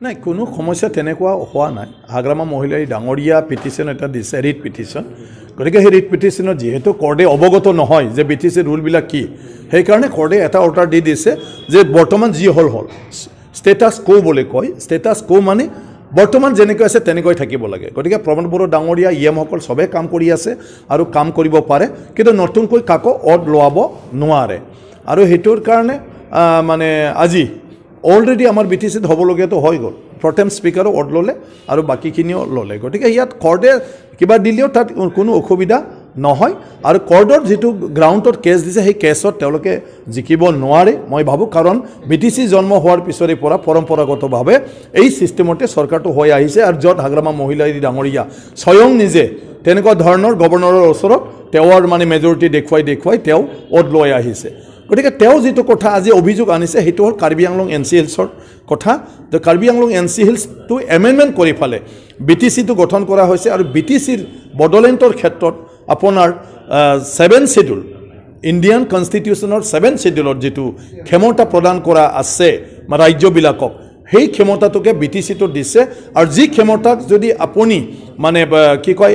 নাই কোনো সমস্যা তেনেকুৱা হোৱা নাই হাগ্ৰামা মহিলাই ডাঙৰীয়া পিটিশ্যন এটা দিছে ৰিট পিটিশ্যন গতিকে সেই ৰিট পিটিশ্যনত যেহেতু কৰ্ডে অৱগত নহয় যে বিটিচিৰ ৰুলবিলাক কি সেইকাৰণে কৰ্ডে এটা অৰ্ডাৰ দি দিছে যে বৰ্তমান যি হ'ল ষ্টেটাছ কো বুলি কয় ষ্টেটাছ কো মানে বৰ্তমান যেনেকৈ আছে তেনেকৈ থাকিব লাগে গতিকে প্ৰমোদ বড়ো ডাঙৰীয়া ইএমসকল সবে কাম কৰি আছে আৰু কাম কৰিব পাৰে কিন্তু নতুনকৈ কাকো অড লোৱাব নোৱাৰে আৰু হেতুৰ কাৰণে মানে আজি অলৰেডি আমাৰ বিটিচিত হ'বলগীয়াটো হৈ গ'ল প্ৰথম স্পিকাৰো অড ল'লে আৰু বাকীখিনিও ল'লে গতিকে ইয়াত কৰ্ডে কিবা দিলেও তাত কোনো অসুবিধা নহয় আৰু কৰ্ডৰ যিটো গ্ৰাউণ্ডত কেছ দিছে সেই কেছত তেওঁলোকে জিকিব নোৱাৰে মই ভাবোঁ কাৰণ বিটিচি জন্ম হোৱাৰ পিছৰে পৰা পৰম্পৰাগতভাৱে এই ছিষ্টেমতে চৰকাৰটো হৈ আহিছে আৰু য'ত হাগ্ৰামা মহিলাই ডাঙৰীয়া স্বয়ং নিজে তেনেকুৱা ধৰণৰ গভৰ্ণৰৰ ওচৰত তেওঁৰ মানে মেজৰিটি দেখুৱাই তেওঁ অড লৈ আহিছে গতিকে তেওঁ যিটো কথা আজি অভিযোগ আনিছে সেইটো হ'ল কাৰ্বি আংলং এনচি হিলছৰ কথা কাৰ্বি আংলং এনচি হিলছটো এমেণ্ডমেণ্ট কৰি ফালে বিটিচিটো গঠন কৰা হৈছে আৰু বিটিচিৰ বডোলেণ্ডৰ ক্ষেত্ৰত আপোনাৰ 7 শিডিউল ইণ্ডিয়ান কনষ্টিটিউশ্যনৰ 7 শিডিউলত যিটো ক্ষমতা প্ৰদান কৰা আছে ৰাজ্যবিলাকক সেই ক্ষমতাটোকে বিটিচিটো দিছে আৰু যি ক্ষমতাক যদি আপুনি মানে কি কয়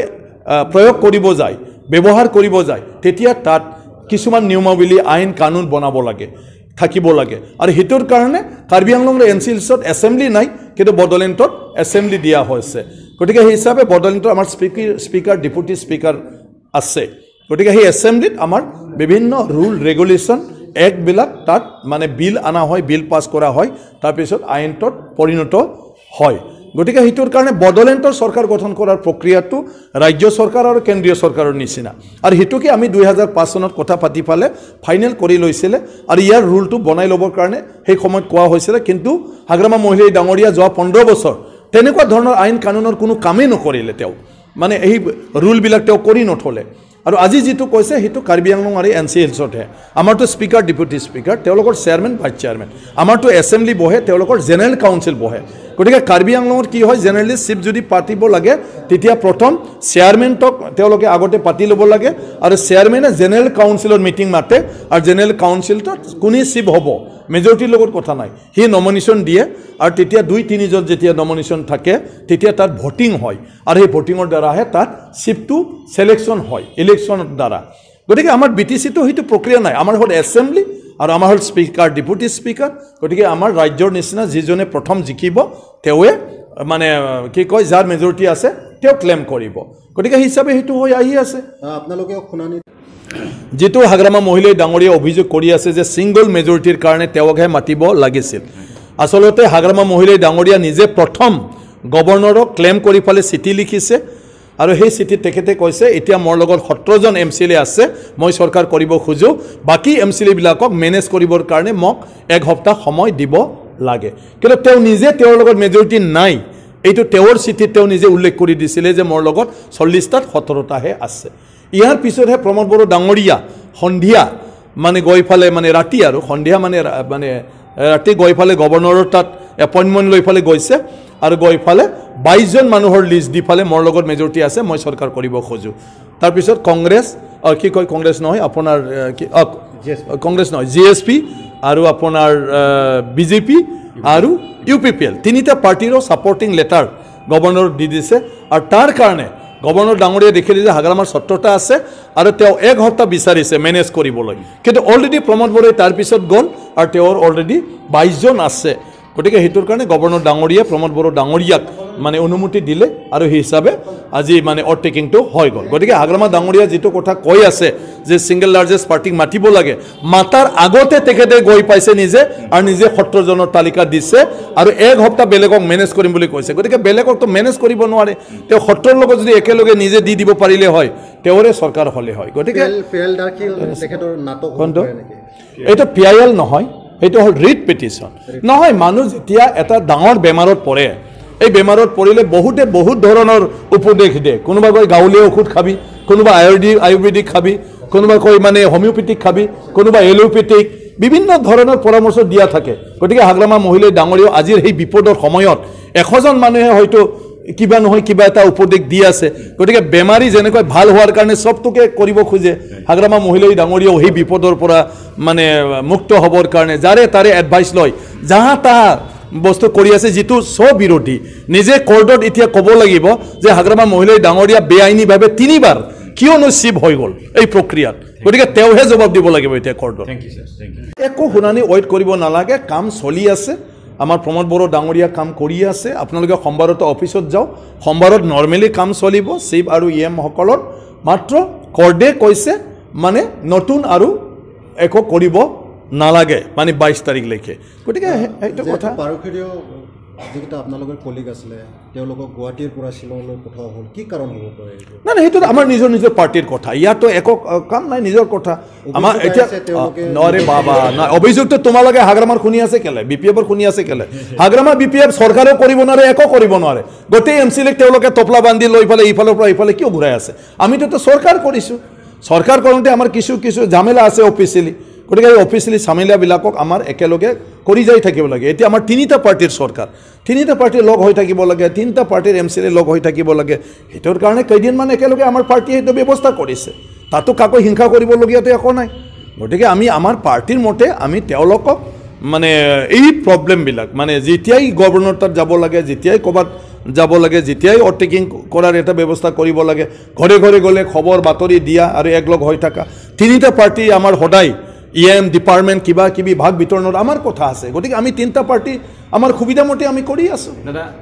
প্ৰয়োগ কৰিব যায় ব্যৱহাৰ কৰিব যায় তেতিয়া তাত কিছুমান নিয়মাৱলী আইন কানুন বনাব লাগে থাকিব লাগে আৰু হেতুৰ কাৰণে কাৰ্বি আংলং এনচি হিলছত এছেম্বলি নাই কিন্তু বডোলেণ্ডত এছেম্বলি দিয়া হৈছে গতিকে সেই হিচাপে বডোলেণ্ডৰ আমাৰ স্পিকাৰ ডেপুটি স্পিকাৰ আছে গতিকে সেই এছেম্বলিত আমাৰ বিভিন্ন ৰুল ৰেগুলেশ্যন এক্টবিলাক তাত মানে বিল অনা হয় বিল পাছ কৰা হয় তাৰপিছত আইনটোত পৰিণত হয় গতিকে সেইটোৰ কাৰণে বডোলেণ্ডৰ চৰকাৰ গঠন কৰাৰ প্ৰক্ৰিয়াটো ৰাজ্য চৰকাৰ আৰু কেন্দ্ৰীয় চৰকাৰৰ নিচিনা আৰু সেইটোকে আমি 2005 চনত কথা পাতি পালে ফাইনেল কৰি লৈছিলে আৰু ইয়াৰ ৰুলটো বনাই ল'বৰ কাৰণে সেই সময়ত কোৱা হৈছিলে কিন্তু হাগ্ৰামা মহিলাই ডাঙৰীয়া যোৱা 15 বছৰ তেনেকুৱা ধৰণৰ আইন কানুনৰ কোনো কামেই নকৰিলে তেওঁ মানে এই ৰুলবিলাক তেওঁ কৰি নথলে আৰু আজি যিটো কৈছে সেইটো কাৰ্বি আংলং আৰু এনচি হিলছতহে আমাৰতো স্পিকাৰ ডেপুটি স্পিকাৰ তেওঁলোকৰ চেয়াৰমেন ভাইচ চেয়াৰমেন আমাৰতো এছেম্বলি বহে তেওঁলোকৰ জেনেৰেল কাউন্সিল বহে গতিকে কাৰ্বি আংলঙত কি হয় জেনেৰেলি চিফ যদি পাতিব লাগে তেতিয়া প্ৰথম চেয়াৰমেনক তেওঁলোকে আগতে পাতি ল'ব লাগে আৰু চেয়াৰমেনে জেনেৰেল কাউন্সিলৰ মিটিং মাতে আৰু জেনেৰেল কাউন্সিলটো কোনে চিফ হ'ব মেজৰিটিৰ লগত কথা নাই সি নমিনেশ্যন দিয়ে আৰু তেতিয়া 2-3 জন যেতিয়া নমিনেশ্যন থাকে তেতিয়া তাত ভোটিং হয় আৰু সেই ভোটিঙৰ দ্বাৰাহে তাত চিফটো সিলেকশ্যন হয় ইলেকশ্যনৰ দ্বাৰা গতিকে আমাৰ বিটিচিটো সেইটো প্ৰক্ৰিয়া নাই আমাৰ হ'ল এছেম্বলি আৰু আমাৰ হ'ল স্পিকাৰ ডেপুটি স্পিকাৰ গতিকে আমাৰ ৰাজ্যৰ নিচিনা যিজনে প্ৰথম জিকিব তেওঁৱে মানে কি কয় যাৰ মেজৰিটি আছে তেওঁ ক্লেম কৰিব গতিকে হিচাপে সেইটো হৈ আহি আছে আপোনালোকে শুনানি যেটো হাগ্ৰামা মহিলাই ডাঙৰীয়া অভিযোগ কৰি আছে যে সিঙ্গল মেজৰিটিৰ কাৰণে তেওঁকহে মাতিব লাগিছিল আসলতে হাগ্ৰামা মহিলাই ডাঙৰীয়া নিজে প্ৰথম গভৰ্ণৰক ক্লেম কৰি ফালে চিঠি লিখিছে আৰু সেই চিঠিত তেখেতে কৈছে এতিয়া মোৰ লগত 17 জন এমচিএলএ আছে মই চৰকাৰ কৰিব খুজো বাকি এমচিএলএ বিলাকক মেনেজ কৰিবৰ কাৰণে মোক এক সপ্তাহ সময় দিব লাগে কিন্তু তেওঁ নিজে তেওঁৰ লগত মেজৰিটি নাই এইটো তেওঁৰ চিঠিত তেওঁ নিজে উল্লেখ কৰি দিছিলে যে মোৰ লগত 40টাত 17টাহে আছে ইয়াৰ পিছতহে প্ৰমোদ বড়ো ডাঙৰীয়া সন্ধিয়া মানে গৈ ফালে মানে ৰাতি আৰু সন্ধিয়া মানে ৰাতি গৈ ফালে গভৰ্ণৰৰ তাত এপইণ্টমেণ্ট লৈ ফালে গৈছে আৰু গৈ ফালে 22 জন মানুহৰ লিষ্ট দি ফালে মোৰ লগত মেজৰিটি আছে মই চৰকাৰ কৰিব খোজো তাৰ পিছত কংগ্ৰেছ কি কয় কংগ্ৰেছ নহয় আপোনাৰ কংগ্ৰেছ নহয় জিএছপি আৰু আপোনাৰ বিজেপি আৰু ইউপিপিএল তিনিটা পাৰ্টিৰ সাপোৰ্টিং লেটাৰ গভৰ্ণৰ দি দিছে আৰু তাৰ কাৰণে গভৰ্ণৰ ডাঙৰীয়া দেখিলে যে হাগ্ৰামাৰ 17টা আছে আৰু তেওঁ এক সপ্তাহ বিচাৰিছে মেনেজ কৰিবলৈ কিন্তু অলৰেডি প্ৰমোদ বড়োই তাৰ পিছত গ'ল আৰু তেওঁৰ অলৰেডি 22 জন আছে গতিকে হেতুৰ কাৰণে গভৰ্ণৰ ডাঙৰীয়া প্ৰমোদ বড়ো ডাঙৰীয়াক মানে অনুমতি দিলে আৰু সেই হিচাপে আজি মানে অটেকিংটো হৈ গ'ল গতিকে হাগ্ৰামা ডাঙৰীয়া যেটো কথা কৈ আছে যে সিঙ্গল লাৰ্জেষ্ট পাৰ্টিক মাতিব লাগে মাতাৰ আগতে তেখেতে গৈ পাইছে নিজে আৰু নিজে 17 জনৰ তালিকা দিছে আৰু এক সপ্তাহ বেলেগক মেনেজ কৰিম বুলি কৈছে গতিকে বেলেগক তো মেনেজ কৰিব নোৱাৰে তেওঁ 17 লগত যদি একেলগে নিজে দি দিব পাৰিলে হয় তেওঁৰে চৰকাৰ হলে হয় গতিকে পিএল দাখিল তেখেতৰ নাটক কৰে নেকি এটা পিএল নহয় এটা হল ৰিট পিটিশন নহয় মানুহ যেতিয়া এটা ডাঙৰ বেমাৰত পৰে এই বেমাৰত পৰিলে বহুত ধৰণৰ উপদেশ দিয়ে কোনোবা কয় গাঁৱলীয়া ঔষধ খাবি কোনোবা আয়ুৰ্বেদিক খাবি কোনোবা কয় মানে হোমিওপ্যাথিক খাবি কোনোবা এলোপ্যাথিক বিভিন্ন ধৰণৰ পৰামৰ্শ দিয়া থাকে গতিকে হাগ্ৰামা মহিলাই ডাঙৰীয়া আজিৰ এই বিপদৰ সময়ত 100 জন মানুহে হয়তো কিবা নহয় কিবা এটা উপদেশ দি আছে গতিকে বেমাৰী যেনেকৈ ভাল হোৱাৰ কাৰণে সবটোকে কৰিব খুজে হাগ্ৰামা মহিলাই ডাঙৰীয়া এই বিপদৰ পৰা মানে মুক্ত হ'বৰ কাৰণে যাৰে তাৰে এডভাইস লয় যাহা তা বস্তু কৰি আছে যিটো স্ববিৰোধী নিজে কোৰ্টত এতিয়া ক'ব লাগিব যে হাগ্ৰামা মহিলাই ডাঙৰীয়া বেআইনীভাৱে 3বাৰ কিয়নো চিভ হৈ গ'ল এই প্ৰক্ৰিয়াত গতিকে তেওঁহে জবাব দিব লাগিব এতিয়া কোৰ্টত একো শুনানি ৱেইট কৰিব নালাগে কাম চলি আছে আমাৰ প্ৰমোদ বড়ো ডাঙৰীয়া কাম কৰি আছে আপোনালোকে সোমবাৰত অফিচত যাওক সোমবাৰত নৰ্মেলি কাম চলিব চিভ আৰু ইএম সকলৰ মাত্ৰ কোৰ্টে কৈছে মানে নতুন আৰু একো কৰিব নালাগে মানে 22 তাৰিখলৈকে গতিকে এইটো কথা পাৰুখেৰীয় যিকেইটা আপোনালোকৰ কলিগ আছিলে তেওঁলোকক গুৱাহাটীৰ পৰা শ্বিলঙলৈ পঠোৱা হ'ল কি কাৰণ হ'ব পাৰে না সেইটো আমাৰ নিজৰ নিজৰ পাৰ্টিৰ কথা ইয়াতো একো কাম নাই নিজৰ কথা আমাৰ এতিয়া নৰে বাবা না অভিযোগটো তোমালোকে হাগ্ৰামাৰ শুনি আছে কেলে বিপিএফৰ শুনি আছে কেলে হাগ্ৰামা বিপিএফ চৰকাৰেও কৰিব নোৱাৰে একো কৰিব নোৱাৰে গোটেই এমচিলেক তেওঁলোকে টপলা বান্ধি লৈ ফালে ইফালৰ পৰা ইফালে কিয় ঘূৰাই আছে আমিতো চৰকাৰ কৰিছোঁ চৰকাৰ কৰোঁতে আমাৰ কিছু ঝামেলা আছে অফিচিয়েলি গতিকে এই অফিচিয়েলি ঝামেলাবিলাকক আমাৰ একেলগে কৰি যাই থাকিব লাগে এতিয়া আমাৰ 3টা পাৰ্টিৰ চৰকাৰ 3টা পাৰ্টি লগ হৈ থাকিব লাগে 3টা পাৰ্টিৰ এমচিএল লগ হৈ থাকিব লাগে সেইটোৰ কাৰণে কেইদিনমান একেলগে আমাৰ পাৰ্টিয়ে সেইটো ব্যৱস্থা কৰিছে তাতো কাকো হিংসা কৰিবলগীয়াতো একো নাই গতিকে আমি আমাৰ পাৰ্টিৰ মতে আমি তেওঁলোকক মানে এই প্ৰব্লেমবিলাক মানে যেতিয়াই গভৰ্ণৰ তাত যাব লাগে যেতিয়াই ক'ৰবাত যাব লাগে যেতিয়াই অটেকিং কৰাৰ এটা ব্যৱস্থা কৰিব লাগে ঘৰে ঘৰে গ'লে খবৰ বাতৰি দিয়া আৰু একলগ হৈ থকা 3টা পাৰ্টি আমাৰ সদায় ইএম ডিপাৰ্টমেণ্ট কিবা কিবি ভাগ বিতৰণৰ আমাৰ কথা আছে গতিকে আমি 3টা পাৰ্টি আমাৰ সুবিধামতে আমি কৰি আছোঁ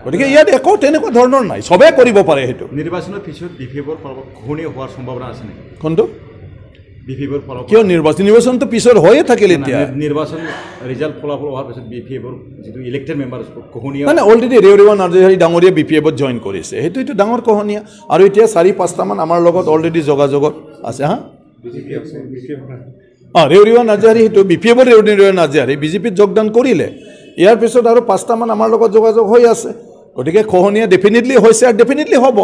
গতিকে ইয়াত একো তেনেকুৱা ধৰণৰ নাই চবেই কৰিব পাৰে সেইটো নিৰ্বাচনৰ পিছত বিফেভৰ ঘূৰ্ণি হোৱাৰ সম্ভাৱনা আছে নেকি কোনটো বিফেভৰ ফলাফল কিয় নিৰ্বাচনটো পিছত হৈয়ে থাকিল এতিয়া নিৰ্বাচন ৰিজাল্ট ফলাফল হোৱাৰ পিছত বিফেভৰ যিটো ইলেক্টেড মেম্বাৰ কহনীয়া মানে অলৰেডি ৰেৱৰিৱা নাৰ্জাৰী ডাঙৰীয়া বিপিএফত জইন কৰিছে সেইটো ডাঙৰ কহনীয়া আৰু এতিয়া 4-5টামান আমাৰ লগত অলৰেডি যোগাযোগত আছে হা ৰেৱৰিৱা নাৰ্জাৰী সেইটো বিপিএফৰ ৰেৱৰিৱা নাৰ্জাৰী বিজেপিত যোগদান কৰিলে ইয়াৰ পিছত আৰু 5টামান আমাৰ লগত যোগাযোগ হৈ আছে গতিকে কহনীয়া ডেফিনেটলি হৈছে আৰু ডেফিনেটলি হ'ব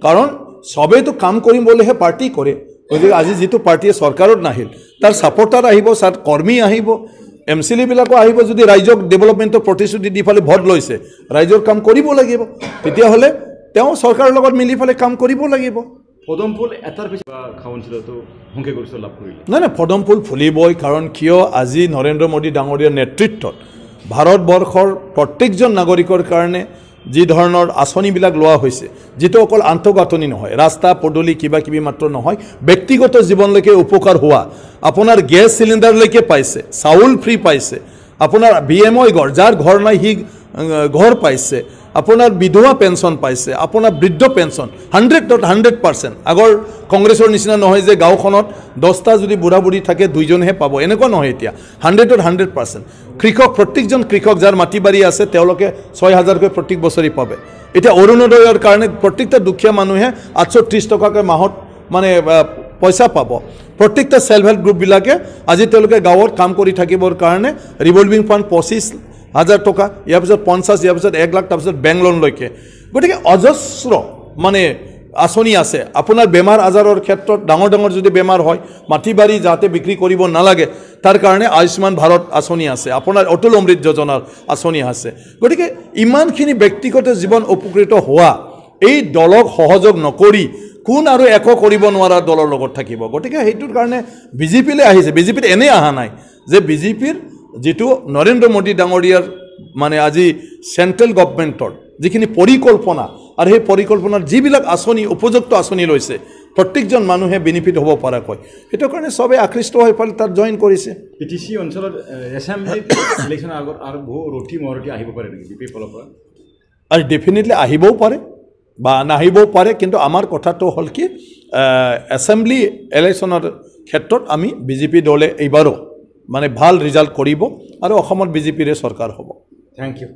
কাৰণ চবেইতো কাম কৰিম বুলিহে পাৰ্টি কৰে গতিকে আজি যিটো পাৰ্টিয়ে চৰকাৰত নাহিল তাৰ ছাপৰ্টাৰ আহিব তাৰ কৰ্মী আহিব এমচিএলবিলাকো আহিব যদি ৰাইজক ডেভেলপমেণ্টৰ প্ৰতিশ্ৰুতি দি ফালে ভোট লৈছে ৰাইজৰ কাম কৰিব লাগিব তেতিয়াহ'লে তেওঁ চৰকাৰৰ লগত মিলি ফালে কাম কৰিব লাগিব পদমফুল এটাৰ পিছত কাউন্সিলৰটো সংখ্যাগৰিষ্ঠ লাভ কৰিলে নাই পদমফুল ফুলিবই কাৰণ কিয় আজি নৰেন্দ্ৰ মোদী ডাঙৰীয়াৰ নেতৃত্বত ভাৰতবৰ্ষৰ প্ৰত্যেকজন নাগৰিকৰ কাৰণে যি ধৰণৰ আঁচনিবিলাক লোৱা হৈছে যিটো অকল আন্তঃগাঁথনি নহয় ৰাস্তা পদূলি কিবা কিবি মাত্ৰ নহয় ব্যক্তিগত জীৱনলৈকে উপকাৰ হোৱা আপোনাৰ গেছ চিলিণ্ডাৰলৈকে পাইছে চাউল ফ্ৰী পাইছে আপোনাৰ বিএমআই ঘৰ যাৰ ঘৰ নাই সি ঘৰ পাইছে আপোনাৰ বিধৱা পেঞ্চন পাইছে আপোনাৰ বৃদ্ধ পেঞ্চন 100% আগৰ কংগ্ৰেছৰ নিচিনা নহয় যে গাঁওখনত 10টা যদি বুঢ়া বুঢ়ী থাকে 2জনহে পাব এনেকুৱা নহয় এতিয়া 100% কৃষক প্ৰত্যেকজন কৃষক যাৰ মাটি বাৰী আছে তেওঁলোকে 6000কৈ প্ৰত্যেক বছৰি পাবে এতিয়া অৰুণোদয়ৰ কাৰণে প্ৰত্যেকটা দুখীয়া মানুহে 830 টকাকৈ মাহত মানে পইচা পাব প্ৰত্যেকটা সেলফ হেল্প গ্ৰুপবিলাকে আজি তেওঁলোকে গাঁৱত কাম কৰি থাকিবৰ কাৰণে ৰিভলভিং ফাণ্ড 25,000 টকা ইয়াৰ পিছত 50 ইয়াৰ পিছত 1 লাখ তাৰপিছত বেংক লোনলৈকে গতিকে অজস্ৰ মানে আঁচনি আছে আপোনাৰ বেমাৰ আজাৰৰ ক্ষেত্ৰত ডাঙৰ যদি বেমাৰ হয় মাটি বাৰী যাতে বিক্ৰী কৰিব নালাগে তাৰ কাৰণে আয়ুষ্মান ভাৰত আঁচনি আছে আপোনাৰ অটল অমৃত যোজনাৰ আঁচনি আছে গতিকে ইমানখিনি ব্যক্তিগত জীৱন উপকৃত হোৱা এই দলক সহযোগ নকৰি কোন আৰু একো কৰিব নোৱাৰা দলৰ লগত থাকিব গতিকে সেইটোৰ কাৰণে বিজেপিলৈ আহিছে বিজেপিত এনে অহা নাই যে বিজেপিৰ যেটো নৰেন্দ্ৰ মোদী ডাঙৰীয়াৰ মানে আজি সেন্ট্ৰেল গভৰ্নমেণ্টৰ যিখিনি পৰিকল্পনা আৰু সেই পৰিকল্পনাৰ যিবিলাক আঁচনি উপযুক্ত আঁচনি লৈছে প্ৰত্যেকজন মানুহে বেনিফিট হ'ব পৰাকৈ সেইটো কাৰণে সবে আকৃষ্ট হৈ পালে তাত জইন কৰিছে পিটিসি অঞ্চলত এছেম্বলি ইলেকশ্যনৰ আগত আৰু বহু ৰটি মৰটি আহিব পাৰে নেকি বিপি ফলৰ পৰা আৰু ডেফিনেটলি আহিবও পাৰে বা নাহিবও পাৰে কিন্তু আমাৰ কথাটো হ'ল কি এছেম্বলি ইলেকশ্যনৰ ক্ষেত্ৰত আমি বিজেপি দলে এইবাৰো মানে ভাল ৰিজাল্ট কৰিব আৰু অসমত বিজেপিৰে চৰকাৰ হ'ব থ্যাংক ইউ